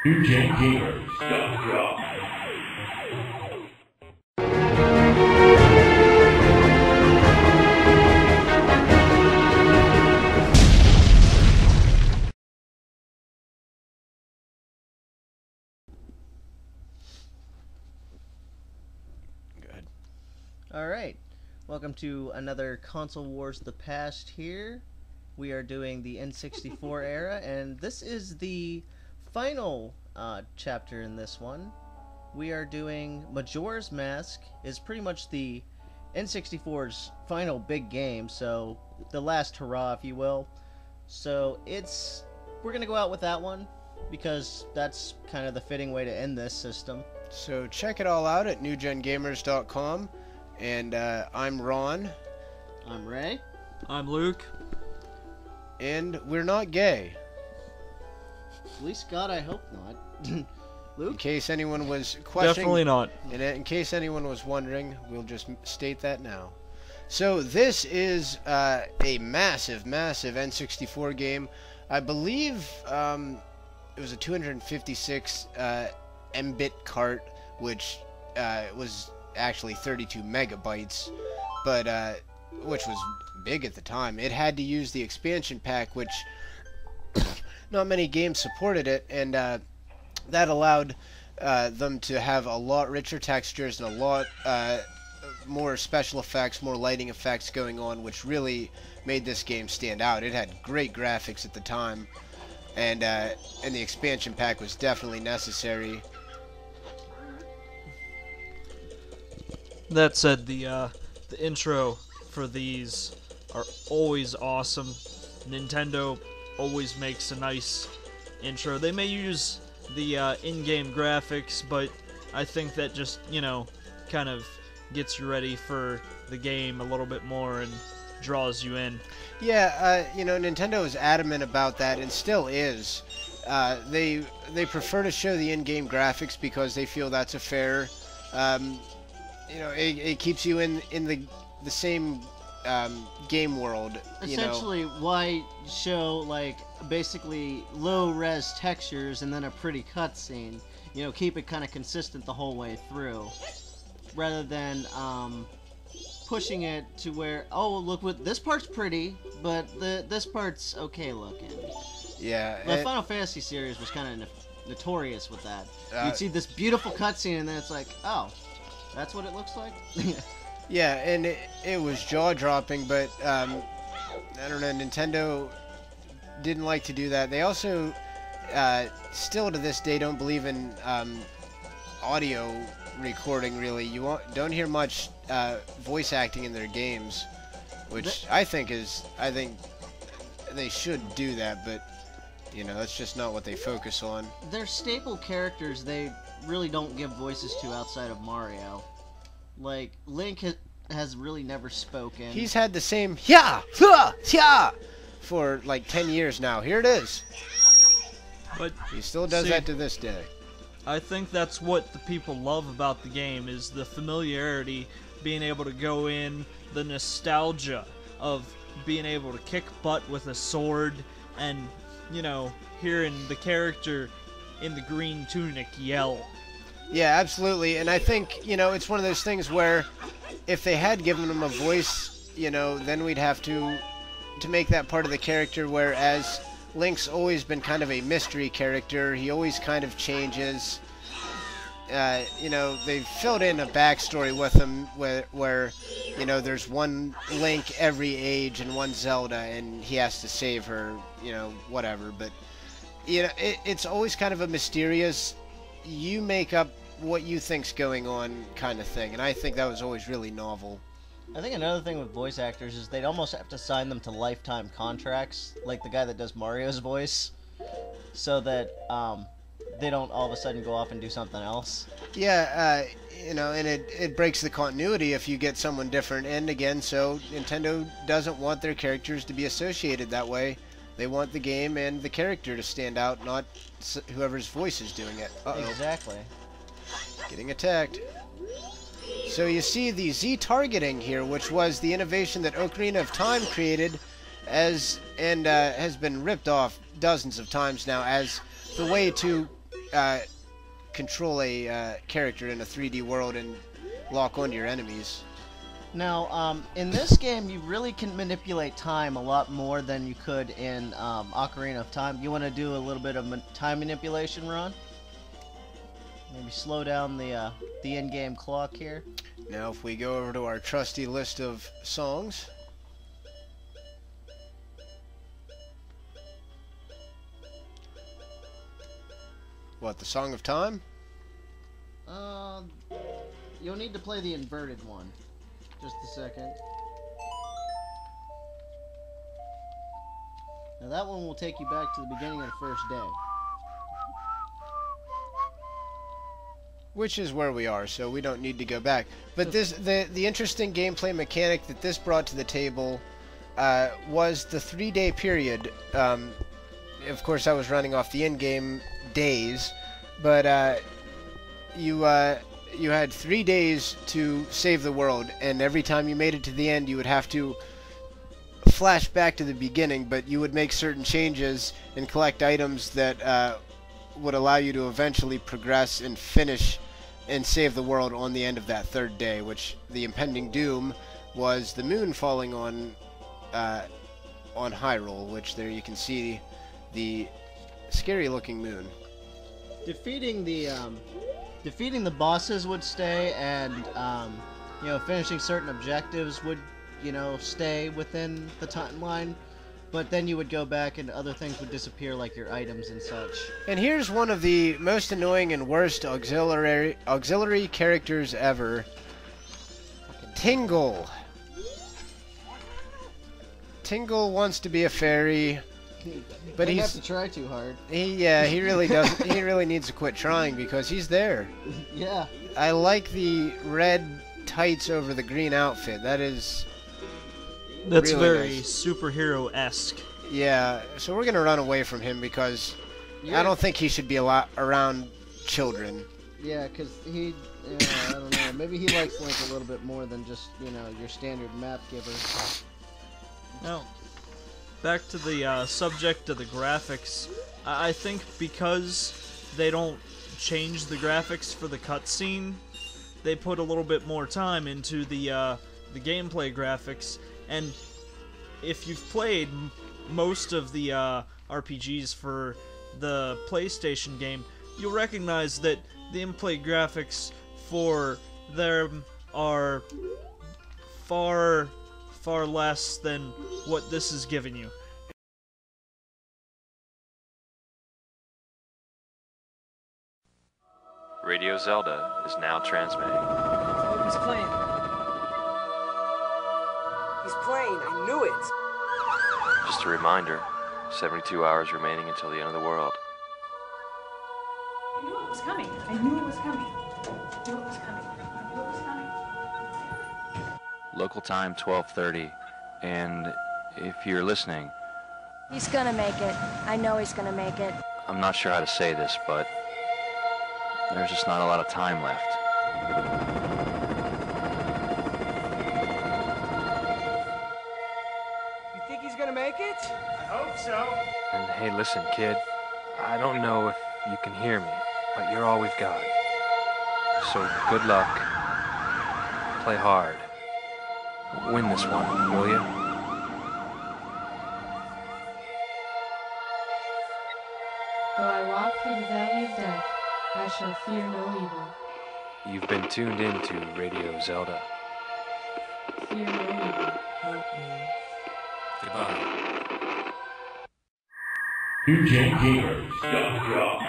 NewGenGamers.com. Good. Alright, welcome to another Console Wars the Past here. We are doing the N64 era, and this is the final chapter in this one. We are doing Majora's Mask, is pretty much the N64's final big game, so the last hurrah, if you will. So we're going to go out with that one, because that's kind of the fitting way to end this system. So check it all out at newgengamers.com. And I'm Ron. I'm Ray. I'm Luke. And we're not gay. At least God, I hope not. Luke? In case anyone was questioning. Definitely not. And in case anyone was wondering, we'll just state that now. So this is a massive, massive N64 game. I believe it was a 256 M-bit cart, which was actually 32 megabytes, but which was big at the time. It had to use the expansion pack, which not many games supported it, and that allowed them to have a lot richer textures and a lot more special effects, more lighting effects going on, which really made this game stand out. It had great graphics at the time, and the expansion pack was definitely necessary. That said, the intro for these are always awesome. Nintendo always makes a nice intro. They may use the in-game graphics, but I think that just, kind of gets you ready for the game a little bit more and draws you in. Yeah, Nintendo is adamant about that and still is. They prefer to show the in-game graphics because they feel that's a fair... it keeps you in the same game world. Essentially, why show basically low-res textures and then a pretty cutscene? Keep it kind of consistent the whole way through, rather than pushing it to where, oh, look, this part's pretty, but this part's okay looking. Yeah. The Final Fantasy series was kind of notorious with that. You'd see this beautiful cutscene, and then it's like, oh. That's what it looks like? Yeah, and it was jaw-dropping, but, I don't know, Nintendo didn't like to do that. They also, still to this day, don't believe in audio recording, really. You don't hear much voice acting in their games, which I think they should do that, but, that's just not what they focus on. Their staple characters, they really don't give voices to outside of Mario. Like, Link has really never spoken. He's had the same yeah for like 10 years now. Here it is. But He still does that to this day. I think that's what the people love about the game, is the familiarity, being able to go in, the nostalgia of being able to kick butt with a sword, and, hearing the character in the green tunic yell. Yeah, absolutely. And I think, it's one of those things where if they had given him a voice, then we'd have to make that part of the character, whereas Link's always been kind of a mystery character. He always kind of changes. They've filled in a backstory with him where there's one Link every age and one Zelda, and he has to save her, whatever. But, it's always kind of a mysterious, you make up what you think's going on kind of thing, and I think that was always really novel. I think another thing with voice actors is they'd almost have to sign them to lifetime contracts, like the guy that does Mario's voice, so that they don't all of a sudden go off and do something else. Yeah, and it breaks the continuity if you get someone different, and again, so Nintendo doesn't want their characters to be associated that way. They want the game and the character to stand out, not whoever's voice is doing it. Uh-oh. Exactly. Getting attacked. So you see the Z-targeting here, which was the innovation that Ocarina of Time created, has been ripped off dozens of times now as the way to control a character in a 3D world and lock onto your enemies. Now, in this game, you really can manipulate time a lot more than you could in Ocarina of Time. You want to do a little bit of time manipulation, Ron? Maybe slow down the in-game clock here. Now, if we go over to our trusty list of songs. What, the Song of Time? You'll need to play the inverted one. Just a second. Now that one will take you back to the beginning of the first day. Which is where we are, so we don't need to go back. But the interesting gameplay mechanic that this brought to the table was the 3-day period. Of course, I was running off the in-game days, but you had 3 days to save the world, and every time you made it to the end, you would have to flash back to the beginning, but you would make certain changes and collect items that would allow you to eventually progress and finish and save the world on the end of that 3rd day, which the impending doom was the moon falling on Hyrule, which there you can see the scary-looking moon. Defeating the bosses would stay, and finishing certain objectives would stay within the timeline. But then you would go back and other things would disappear, like your items and such. And here's one of the most annoying and worst auxiliary characters ever. Tingle. Tingle wants to be a fairy, but He he's have to try too hard. he really doesn't. He really needs to quit trying because he's there. Yeah. I like the red tights over the green outfit. That's That's really very nice. superhero-esque. Yeah, so we're gonna run away from him because Yeah. I don't think he should be around children. Yeah, because I don't know, maybe he likes Link a little bit more than just, your standard map giver. Now, back to the subject of the graphics. I think because they don't change the graphics for the cutscene, they put a little bit more time into the gameplay graphics. And if you've played most of the RPGs for the PlayStation game, you'll recognize that the in-play graphics for them are far less than what this is giving you. Radio Zelda is now transmitting. He's playing. He's playing. I knew it. Just a reminder, 72 hours remaining until the end of the world. I knew it was coming. I knew it was coming. I knew it was coming. I knew it was coming. Local time 12:30, and if you're listening, He's gonna make it. I know he's gonna make it. I'm not sure how to say this, but there's just not a lot of time left. You think he's gonna make it? I hope so. And hey, listen, kid, I don't know if you can hear me, but you're all we've got. So good luck. Play hard. Win this one, will you? Though I walk through the valley of death, I shall fear no evil. You've been tuned in to Radio Zelda. Fear no evil. Help me. Goodbye. NewGenGamers.com